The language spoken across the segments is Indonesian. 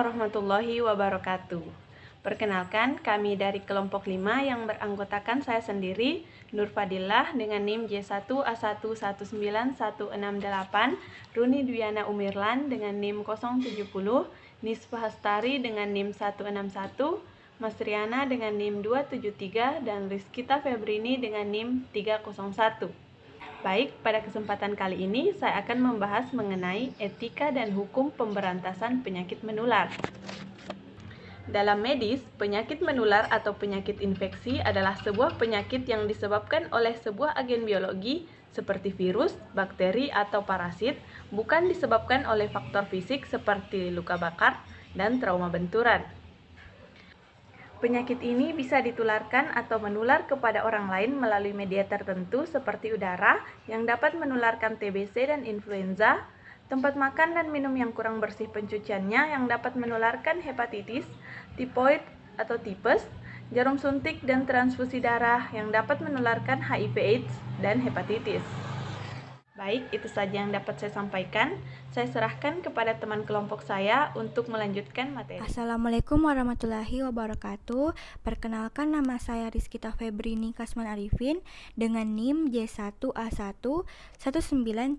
warahmatullahi wabarakatuh. Perkenalkan, kami dari kelompok 5 yang beranggotakan saya sendiri, Nur Fadillah dengan NIM J1A119168, Runi Dwiana Umirlan dengan NIM 070, Nisfa Hastari dengan NIM 161, Mas Riana dengan NIM 273, dan Rizkita Febrini dengan NIM 301. Baik, pada kesempatan kali ini saya akan membahas mengenai etika dan hukum pemberantasan penyakit menular. Dalam medis, penyakit menular atau penyakit infeksi adalah sebuah penyakit yang disebabkan oleh sebuah agen biologi seperti virus, bakteri, atau parasit, bukan disebabkan oleh faktor fisik seperti luka bakar dan trauma benturan. Penyakit ini bisa ditularkan atau menular kepada orang lain melalui media tertentu seperti udara yang dapat menularkan TBC dan influenza, tempat makan dan minum yang kurang bersih pencuciannya yang dapat menularkan hepatitis, tifoid atau tipes, jarum suntik dan transfusi darah yang dapat menularkan HIV/AIDS dan hepatitis. Baik, itu saja yang dapat saya sampaikan. Saya serahkan kepada teman kelompok saya untuk melanjutkan materi. Assalamualaikum warahmatullahi wabarakatuh. Perkenalkan, nama saya Rizkita Febrini Kasman Arifin dengan NIM J1A1 19301.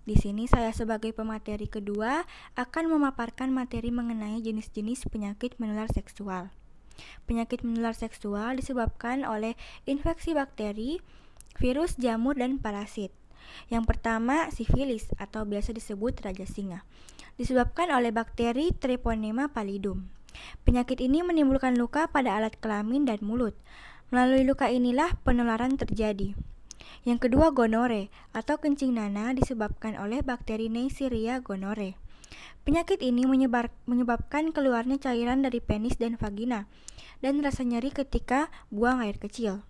Di sini saya sebagai pemateri kedua akan memaparkan materi mengenai jenis-jenis penyakit menular seksual. Penyakit menular seksual disebabkan oleh infeksi bakteri, virus, jamur, dan parasit. Yang pertama, sifilis atau biasa disebut raja singa, disebabkan oleh bakteri Treponema pallidum. Penyakit ini menimbulkan luka pada alat kelamin dan mulut. Melalui luka inilah penularan terjadi. Yang kedua, gonore atau kencing nanah disebabkan oleh bakteri Neisseria gonorrhoeae. Penyakit ini menyebabkan keluarnya cairan dari penis dan vagina dan rasa nyeri ketika buang air kecil.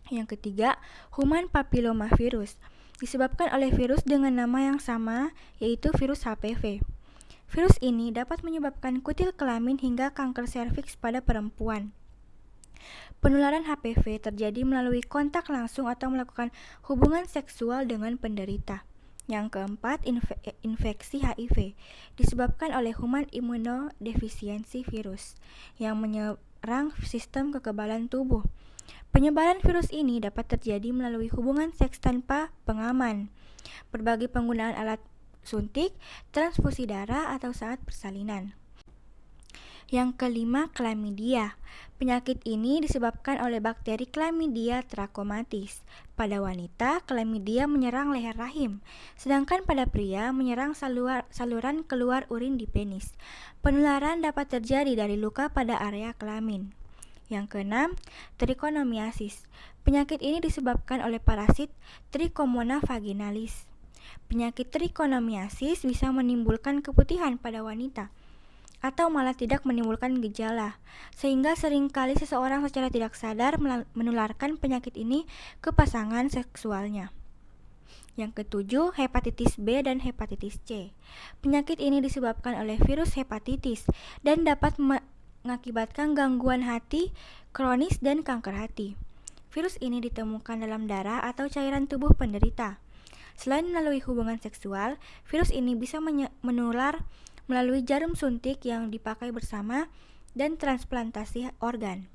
Yang ketiga, human papillomavirus disebabkan oleh virus dengan nama yang sama, yaitu virus HPV. Virus ini dapat menyebabkan kutil kelamin hingga kanker serviks pada perempuan. Penularan HPV terjadi melalui kontak langsung atau melakukan hubungan seksual dengan penderita. Yang keempat, infeksi HIV disebabkan oleh human immunodeficiency virus yang menyerang sistem kekebalan tubuh. Penyebaran virus ini dapat terjadi melalui hubungan seks tanpa pengaman, berbagai penggunaan alat suntik, transfusi darah, atau saat persalinan. Yang kelima, chlamydia. Penyakit ini disebabkan oleh bakteri Chlamydia trachomatis. Pada wanita, chlamydia menyerang leher rahim, sedangkan pada pria menyerang saluran keluar urin di penis. Penularan dapat terjadi dari luka pada area kelamin. Yang keenam, trichomoniasis. Penyakit ini disebabkan oleh parasit Trichomona vaginalis. Penyakit trichomoniasis bisa menimbulkan keputihan pada wanita atau malah tidak menimbulkan gejala, sehingga seringkali seseorang secara tidak sadar menularkan penyakit ini ke pasangan seksualnya. Yang ketujuh, hepatitis B dan hepatitis C. Penyakit ini disebabkan oleh virus hepatitis dan dapat mengakibatkan gangguan hati, kronis, dan kanker hati. Virus ini ditemukan dalam darah atau cairan tubuh penderita. Selain melalui hubungan seksual, virus ini bisa menular melalui jarum suntik yang dipakai bersama dan transplantasi organ.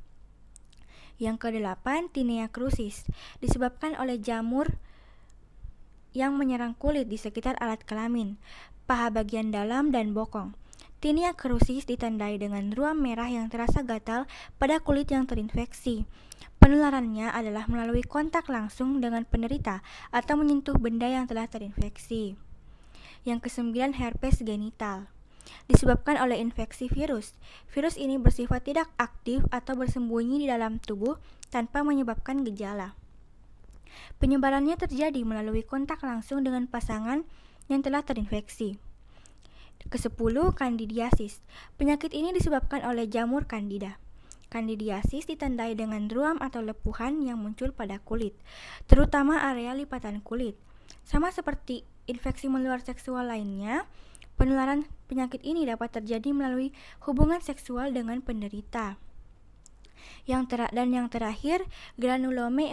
Yang kedelapan, tinea crucis, disebabkan oleh jamur yang menyerang kulit di sekitar alat kelamin, paha bagian dalam, dan bokong. Tinea crucis ditandai dengan ruam merah yang terasa gatal pada kulit yang terinfeksi. Penularannya adalah melalui kontak langsung dengan penderita atau menyentuh benda yang telah terinfeksi. Yang kesembilan, herpes genital, disebabkan oleh infeksi virus. Virus ini bersifat tidak aktif atau bersembunyi di dalam tubuh tanpa menyebabkan gejala. Penyebarannya terjadi melalui kontak langsung dengan pasangan yang telah terinfeksi. Kesepuluh, kandidiasis. Penyakit ini disebabkan oleh jamur Candida. Kandidiasis ditandai dengan ruam atau lepuhan yang muncul pada kulit, terutama area lipatan kulit. Sama seperti infeksi menular seksual lainnya, penularan penyakit ini dapat terjadi melalui hubungan seksual dengan penderita. Dan yang terakhir, granuloma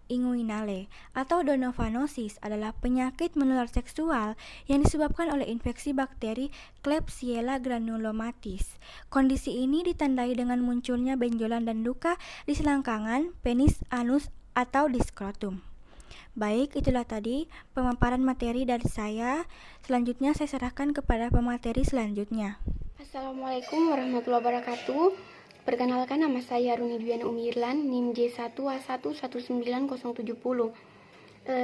inguinale atau donovanosis adalah penyakit menular seksual yang disebabkan oleh infeksi bakteri Klebsiella granulomatis. Kondisi ini ditandai dengan munculnya benjolan dan luka di selangkangan, penis, anus, atau di skrotum. Baik, itulah tadi pemaparan materi dari saya. Selanjutnya saya serahkan kepada pemateri selanjutnya. Assalamualaikum warahmatullahi wabarakatuh. Perkenalkan, nama saya Runi Duyana Umirlan, NIM J1A11970.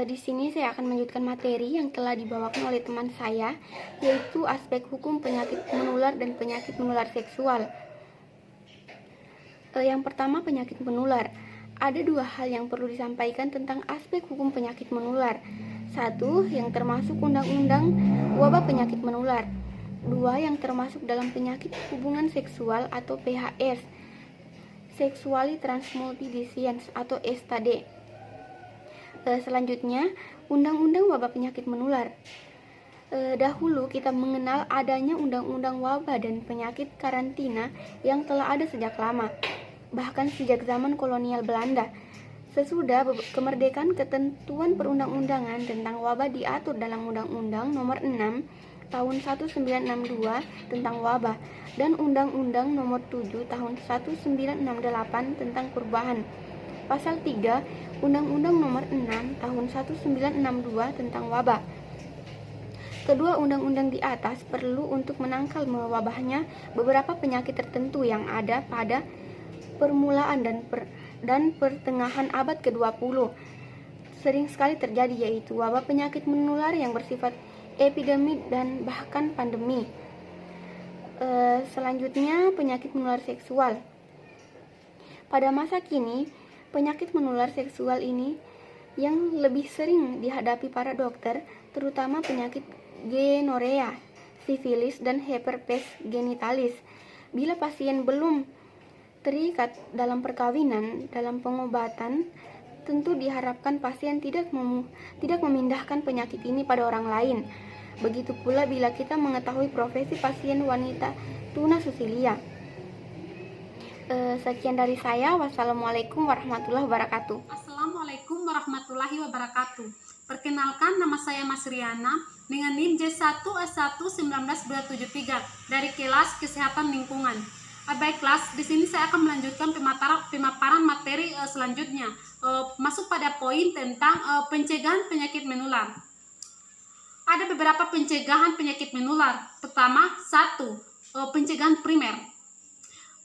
Di sini saya akan melanjutkan materi yang telah dibawakan oleh teman saya, yaitu aspek hukum penyakit menular dan penyakit menular seksual. Yang pertama, penyakit menular. Ada dua hal yang perlu disampaikan tentang aspek hukum penyakit menular. Satu, yang termasuk Undang-Undang Wabah Penyakit Menular. Dua, yang termasuk dalam penyakit hubungan seksual atau PHS, Sexually Transmitted Disease atau STD. Selanjutnya, Undang-Undang Wabah Penyakit Menular. Dahulu kita mengenal adanya Undang-Undang Wabah dan Penyakit Karantina yang telah ada sejak lama, bahkan sejak zaman kolonial Belanda. Sesudah kemerdekaan, ketentuan perundang-undangan tentang wabah diatur dalam Undang-Undang Nomor 6 Tahun 1962 tentang wabah dan Undang-Undang Nomor 7 Tahun 1968 tentang perubahan. Pasal 3 Undang-Undang Nomor 6 Tahun 1962 tentang wabah. Kedua undang-undang di atas perlu untuk menangkal mewabahnya beberapa penyakit tertentu yang ada pada permulaan dan pertengahan abad ke-20 sering sekali terjadi, yaitu wabah penyakit menular yang bersifat epidemi dan bahkan pandemi. Selanjutnya, penyakit menular seksual. Pada masa kini, penyakit menular seksual ini yang lebih sering dihadapi para dokter, terutama penyakit gonorea, sifilis, dan herpes genitalis. Bila pasien belum terikat dalam perkawinan, dalam pengobatan, tentu diharapkan pasien tidak memindahkan penyakit ini pada orang lain. Begitu pula bila kita mengetahui profesi pasien wanita tunasusila. Sekian dari saya. Wassalamualaikum warahmatullahi wabarakatuh. Assalamualaikum warahmatullahi wabarakatuh. Perkenalkan, nama saya Masriana dengan NIM J1A11973 dari kelas Kesehatan Lingkungan. Baik kelas, di sini saya akan melanjutkan pemaparan materi selanjutnya. Masuk pada poin tentang pencegahan penyakit menular. Ada beberapa pencegahan penyakit menular. Pertama, 1. Pencegahan primer.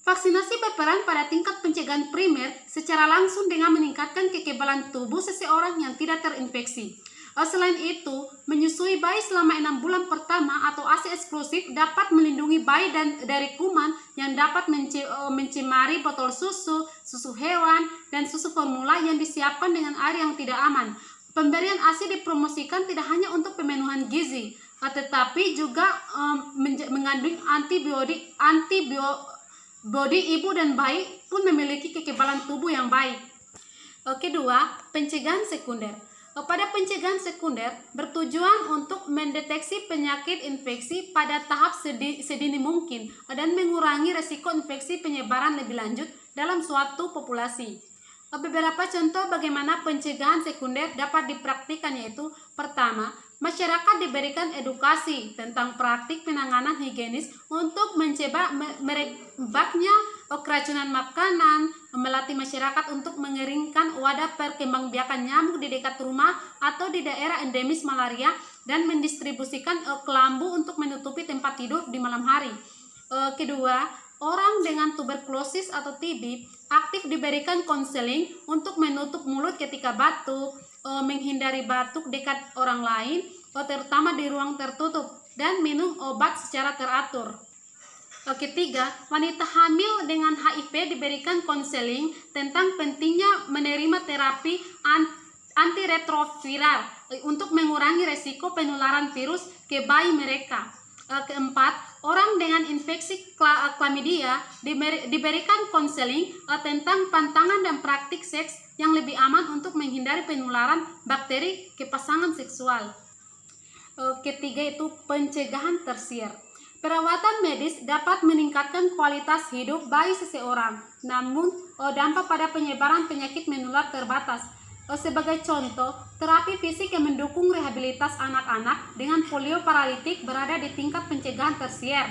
Vaksinasi berperan pada tingkat pencegahan primer secara langsung dengan meningkatkan kekebalan tubuh seseorang yang tidak terinfeksi. Selain itu, menyusui bayi selama 6 bulan pertama atau ASI eksklusif dapat melindungi bayi dari kuman yang dapat mencemari botol susu, susu hewan, dan susu formula yang disiapkan dengan air yang tidak aman. Pemberian ASI dipromosikan tidak hanya untuk pemenuhan gizi, tetapi juga mengandung antibiotik. Bodi ibu dan bayi pun memiliki kekebalan tubuh yang baik. Kedua, pencegahan sekunder. Pada pencegahan sekunder bertujuan untuk mendeteksi penyakit infeksi pada tahap sedini mungkin dan mengurangi resiko infeksi penyebaran lebih lanjut dalam suatu populasi. Beberapa contoh bagaimana pencegahan sekunder dapat dipraktikkan, yaitu pertama, masyarakat diberikan edukasi tentang praktik penanganan higienis untuk mencegah merebaknya keracunan makanan, melatih masyarakat untuk mengeringkan wadah perkembangbiakan nyamuk di dekat rumah atau di daerah endemis malaria, dan mendistribusikan kelambu untuk menutupi tempat tidur di malam hari. Kedua, orang dengan tuberkulosis atau TB aktif diberikan konseling untuk menutup mulut ketika batuk, menghindari batuk dekat orang lain, terutama di ruang tertutup, dan minum obat secara teratur. Ketiga, wanita hamil dengan HIV diberikan konseling tentang pentingnya menerima terapi antiretroviral untuk mengurangi resiko penularan virus ke bayi mereka. Keempat, orang dengan infeksi klamidia diberikan konseling tentang pantangan dan praktik seks yang lebih aman untuk menghindari penularan bakteri ke pasangan seksual. Ketiga itu pencegahan tersier. Perawatan medis dapat meningkatkan kualitas hidup bayi seseorang, namun dampak pada penyebaran penyakit menular terbatas. Sebagai contoh, terapi fisik yang mendukung rehabilitas anak-anak dengan polio paralitik berada di tingkat pencegahan tersier,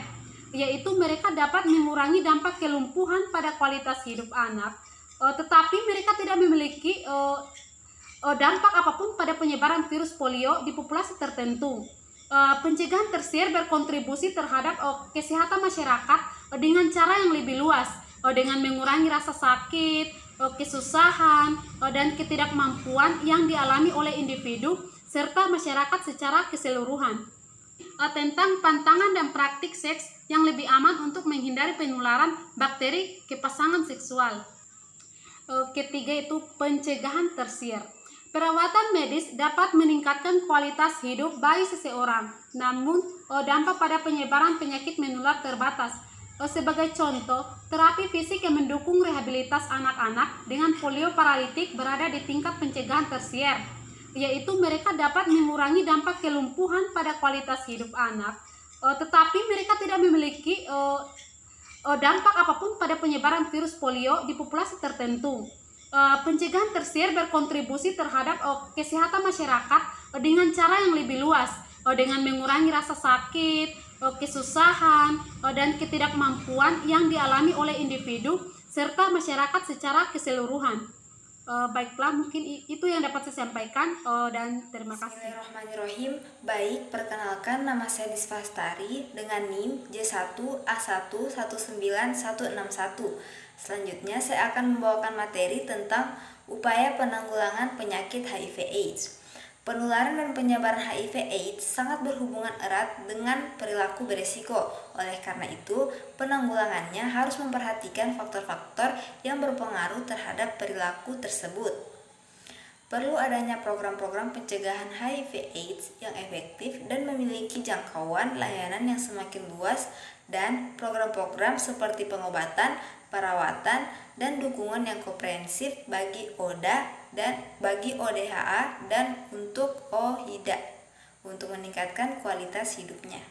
yaitu mereka dapat mengurangi dampak kelumpuhan pada kualitas hidup anak, tetapi mereka tidak memiliki dampak apapun pada penyebaran virus polio di populasi tertentu. Pencegahan tersier berkontribusi terhadap kesehatan masyarakat dengan cara yang lebih luas, dengan mengurangi rasa sakit, kesusahan, dan ketidakmampuan yang dialami oleh individu serta masyarakat secara keseluruhan. Tentang pantangan dan praktik seks yang lebih aman untuk menghindari penularan bakteri ke pasangan seksual. Ketiga itu pencegahan tersier. Perawatan medis dapat meningkatkan kualitas hidup bayi seseorang, namun dampak pada penyebaran penyakit menular terbatas. Sebagai contoh, terapi fisik yang mendukung rehabilitas anak-anak dengan polio paralitik berada di tingkat pencegahan tersier, yaitu mereka dapat mengurangi dampak kelumpuhan pada kualitas hidup anak, tetapi mereka tidak memiliki dampak apapun pada penyebaran virus polio di populasi tertentu. Pencegahan tersier berkontribusi terhadap kesehatan masyarakat dengan cara yang lebih luas, dengan mengurangi rasa sakit, kesusahan, dan ketidakmampuan yang dialami oleh individu serta masyarakat secara keseluruhan. Baiklah, mungkin itu yang dapat saya sampaikan, dan terima kasih. Bismillahirrahmanirrahim. Baik, perkenalkan, nama saya Nispa Hastari dengan NIM J1A119161. Selanjutnya saya akan membawakan materi tentang upaya penanggulangan penyakit HIV/AIDS. Penularan dan penyebaran HIV/AIDS sangat berhubungan erat dengan perilaku beresiko. Oleh karena itu, penanggulangannya harus memperhatikan faktor-faktor yang berpengaruh terhadap perilaku tersebut. Perlu adanya program-program pencegahan HIV/AIDS yang efektif dan memiliki jangkauan layanan yang semakin luas, dan program-program seperti pengobatan, perawatan, dan dukungan yang komprehensif bagi ODA dan bagi ODHA dan untuk OHIDA untuk meningkatkan kualitas hidupnya.